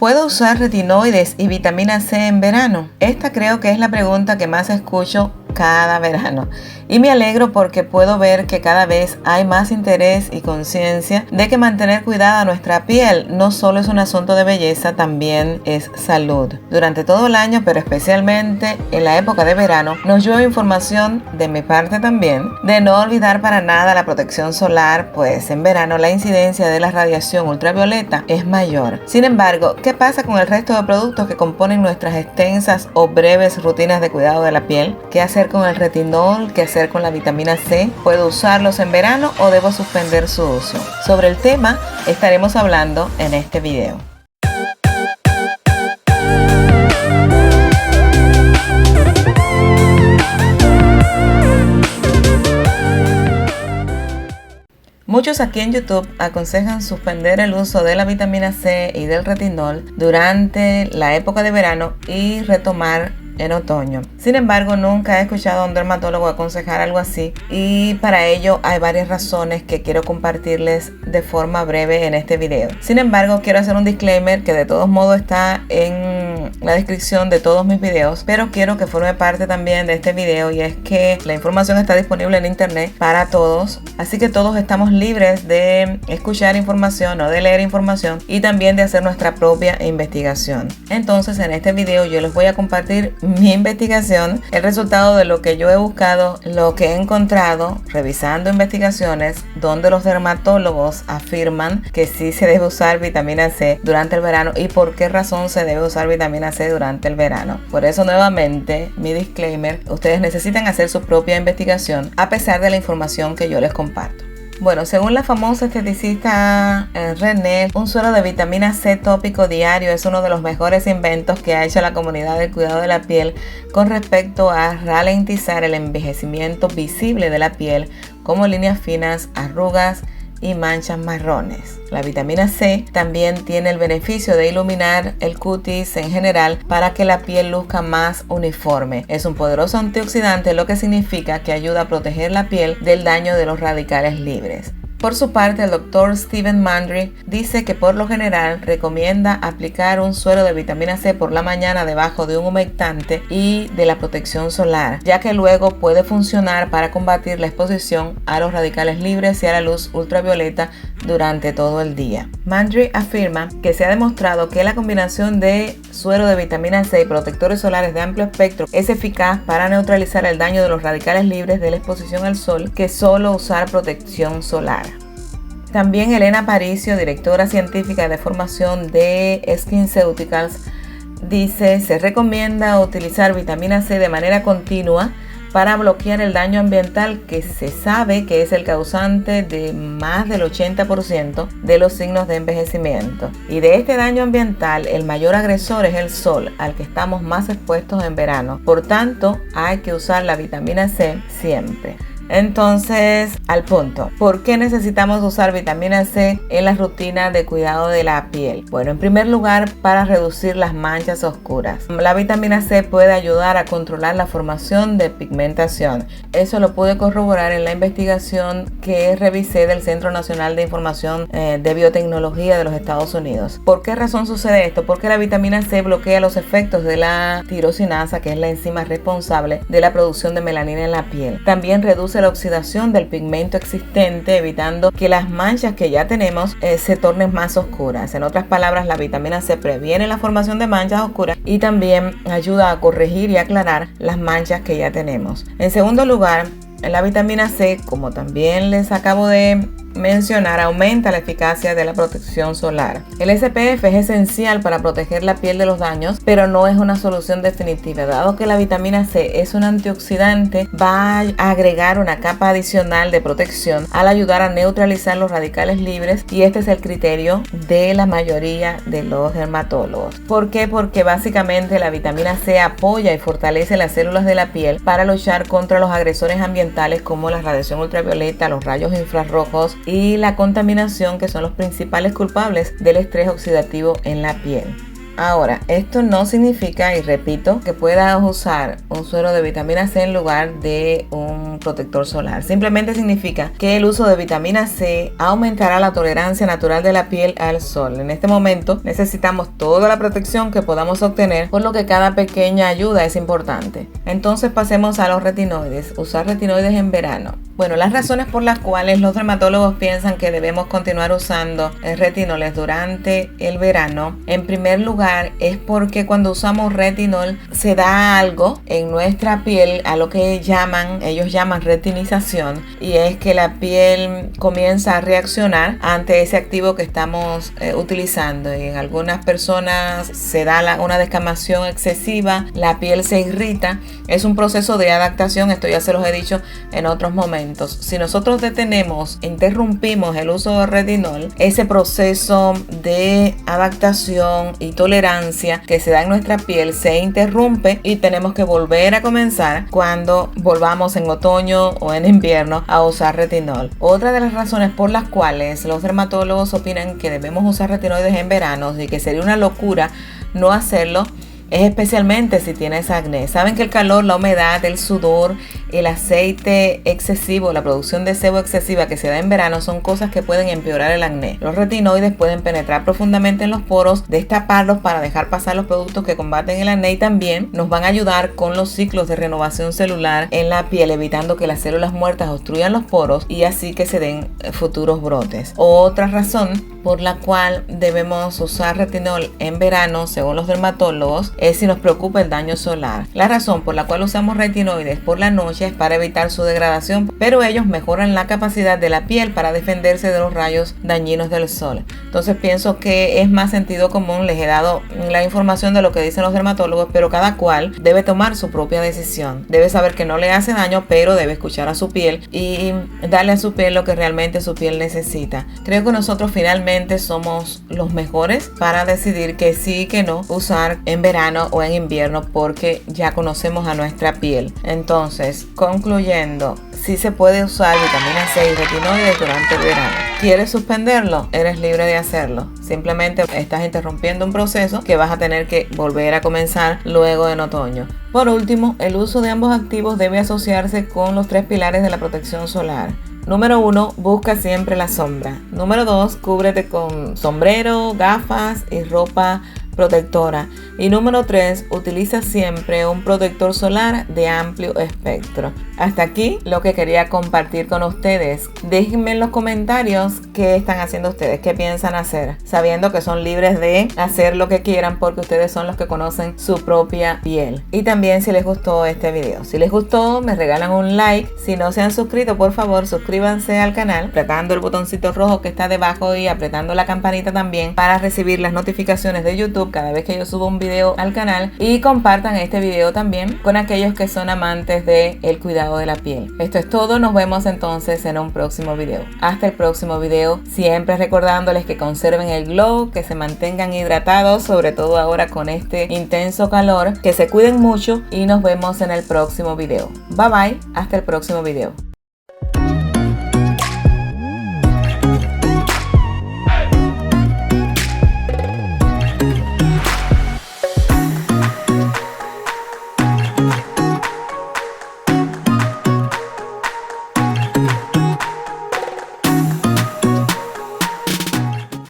¿Puedo usar retinoides y vitamina C en verano? Esta creo que es la pregunta que más escucho cada verano. Y me alegro porque puedo ver que cada vez hay más interés y conciencia de que mantener cuidada nuestra piel no solo es un asunto de belleza, también es salud. Durante todo el año, pero especialmente en la época de verano, nos llueve información, de mi parte también, de no olvidar para nada la protección solar, pues en verano la incidencia de la radiación ultravioleta es mayor. Sin embargo, ¿qué pasa con el resto de productos que componen nuestras extensas o breves rutinas de cuidado de la piel? ¿Qué hacer con el retinol? ¿Qué hacer con la vitamina C? ¿Puedo usarlos en verano o debo suspender su uso? Sobre el tema estaremos hablando en este video. Muchos aquí en YouTube aconsejan suspender el uso de la vitamina C y del retinol durante la época de verano y retomar en otoño. Sin embargo, nunca he escuchado a un dermatólogo aconsejar algo así, y para ello hay varias razones que quiero compartirles de forma breve en este video. Sin embargo, quiero hacer un disclaimer que de todos modos está en la descripción de todos mis videos, pero quiero que forme parte también de este video, y es que la información está disponible en internet para todos, así que todos estamos libres de escuchar información o de leer información y también de hacer nuestra propia investigación. Entonces, en este video yo les voy a compartir mi investigación, el resultado de lo que yo he buscado, lo que he encontrado revisando investigaciones donde los dermatólogos afirman que sí se debe usar vitamina C durante el verano y por qué razón se debe usar vitamina C durante el verano. Por eso, nuevamente, mi disclaimer: ustedes necesitan hacer su propia investigación a pesar de la información que yo les comparto. Bueno, según la famosa esteticista René, un suero de vitamina C tópico diario es uno de los mejores inventos que ha hecho la comunidad del cuidado de la piel con respecto a ralentizar el envejecimiento visible de la piel, como líneas finas, arrugas y manchas marrones. La vitamina C también tiene el beneficio de iluminar el cutis en general para que la piel luzca más uniforme. Es un poderoso antioxidante, lo que significa que ayuda a proteger la piel del daño de los radicales libres. Por su parte, el doctor Stephen Mandry dice que por lo general recomienda aplicar un suero de vitamina C por la mañana debajo de un humectante y de la protección solar, ya que luego puede funcionar para combatir la exposición a los radicales libres y a la luz ultravioleta durante todo el día. Mandry afirma que se ha demostrado que la combinación de suero de vitamina C y protectores solares de amplio espectro es eficaz para neutralizar el daño de los radicales libres de la exposición al sol que solo usar protección solar. También Elena Aparicio, directora científica de formación de SkinCeuticals, dice: se recomienda utilizar vitamina C de manera continua para bloquear el daño ambiental que se sabe que es el causante de más del 80% de los signos de envejecimiento. Y de este daño ambiental, el mayor agresor es el sol, al que estamos más expuestos en verano. Por tanto, hay que usar la vitamina C siempre. Entonces, al punto, ¿por qué necesitamos usar vitamina C en la rutina de cuidado de la piel? Bueno, en primer lugar, para reducir las manchas oscuras. La vitamina C puede ayudar a controlar la formación de pigmentación. Eso lo pude corroborar en la investigación que revisé del Centro Nacional de Información de Biotecnología de los Estados Unidos. ¿Por qué razón sucede esto? Porque la vitamina C bloquea los efectos de la tirosinasa, que es la enzima responsable de la producción de melanina en la piel. También reduce la oxidación del pigmento existente, evitando que las manchas que ya tenemos se tornen más oscuras. En otras palabras, la vitamina C previene la formación de manchas oscuras y también ayuda a corregir y aclarar las manchas que ya tenemos. En segundo lugar, la vitamina C, como también les acabo de mencionar, aumenta la eficacia de la protección solar. El SPF es esencial para proteger la piel de los daños, pero no es una solución definitiva. Dado que la vitamina C es un antioxidante, va a agregar una capa adicional de protección al ayudar a neutralizar los radicales libres, y este es el criterio de la mayoría de los dermatólogos. ¿Por qué? Porque básicamente la vitamina C apoya y fortalece las células de la piel para luchar contra los agresores ambientales como la radiación ultravioleta, los rayos infrarrojos y la contaminación, que son los principales culpables del estrés oxidativo en la piel. Ahora, esto no significa, y repito, que puedas usar un suero de vitamina C en lugar de un protector solar. Simplemente significa que el uso de vitamina C aumentará la tolerancia natural de la piel al sol. En este momento necesitamos toda la protección que podamos obtener, por lo que cada pequeña ayuda es importante. Entonces pasemos a los retinoides. Usar retinoides en verano. Bueno, las razones por las cuales los dermatólogos piensan que debemos continuar usando retinoles durante el verano, en primer lugar, es porque cuando usamos retinol se da algo en nuestra piel, a lo que ellos llaman retinización, y es que la piel comienza a reaccionar ante ese activo que estamos utilizando, y en algunas personas se da una descamación excesiva, la piel se irrita. Es un proceso de adaptación, esto ya se los he dicho en otros momentos. Si nosotros interrumpimos el uso de retinol, ese proceso de adaptación y tolerancia que se da en nuestra piel se interrumpe y tenemos que volver a comenzar cuando volvamos en otoño o en invierno a usar retinol. Otra de las razones por las cuales los dermatólogos opinan que debemos usar retinoides en verano y que sería una locura no hacerlo, es especialmente si tienes acné. Saben que el calor, la humedad, el sudor, el aceite excesivo, la producción de sebo excesiva que se da en verano son cosas que pueden empeorar el acné. Los retinoides pueden penetrar profundamente en los poros, destaparlos para dejar pasar los productos que combaten el acné, y también nos van a ayudar con los ciclos de renovación celular en la piel, evitando que las células muertas obstruyan los poros y así que se den futuros brotes. Otra razón por la cual debemos usar retinol en verano, según los dermatólogos, es si nos preocupa el daño solar. La razón por la cual usamos retinoides por la noche es para evitar su degradación, pero ellos mejoran la capacidad de la piel para defenderse de los rayos dañinos del sol. Entonces pienso que es más sentido común. Les he dado la información de lo que dicen los dermatólogos, pero cada cual debe tomar su propia decisión. Debe saber que no le hace daño, pero debe escuchar a su piel y darle a su piel lo que realmente su piel necesita. Creo que nosotros finalmente somos los mejores para decidir que sí y que no usar en verano o en invierno, porque ya conocemos a nuestra piel. Entonces, concluyendo, sí se puede usar vitamina C y retinoides durante el verano. ¿Quieres suspenderlo? Eres libre de hacerlo. Simplemente estás interrumpiendo un proceso que vas a tener que volver a comenzar luego en otoño. Por último, el uso de ambos activos debe asociarse con los 3 pilares de la protección solar. Número 1, busca siempre la sombra. Número 2, cúbrete con sombrero, gafas y ropa protectora. Y número 3, utiliza siempre un protector solar de amplio espectro. Hasta aquí lo que quería compartir con ustedes. Déjenme en los comentarios qué están haciendo ustedes, qué piensan hacer, sabiendo que son libres de hacer lo que quieran porque ustedes son los que conocen su propia piel. Y también si les gustó este video. Si les gustó, me regalan un like. Si no se han suscrito, por favor, suscríbanse al canal apretando el botoncito rojo que está debajo y apretando la campanita también para recibir las notificaciones de YouTube cada vez que yo subo un video al canal, y compartan este video también con aquellos que son amantes del cuidado de la piel. Esto es todo, nos vemos entonces en un próximo video. Hasta el próximo video, siempre recordándoles que conserven el glow, que se mantengan hidratados, sobre todo ahora con este intenso calor, que se cuiden mucho y nos vemos en el próximo video. Bye bye, hasta el próximo video.